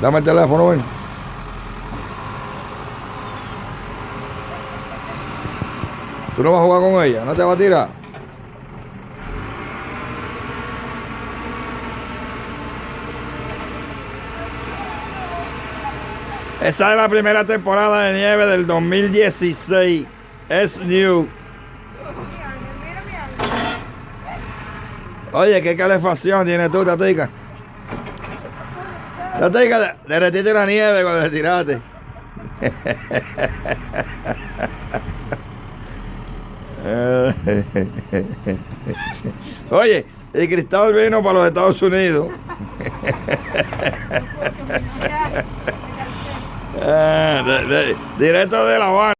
Dame el teléfono, ven. Tú no vas a jugar con ella, no te vas a tirar. Esa es la primera temporada de nieve del 2016. Es new. Oye, qué calefacción tienes tú, Tatica. Tatica, derretiste la nieve cuando te tiraste. Oye, y Cristóbal vino para los Estados Unidos. Directo de La Habana.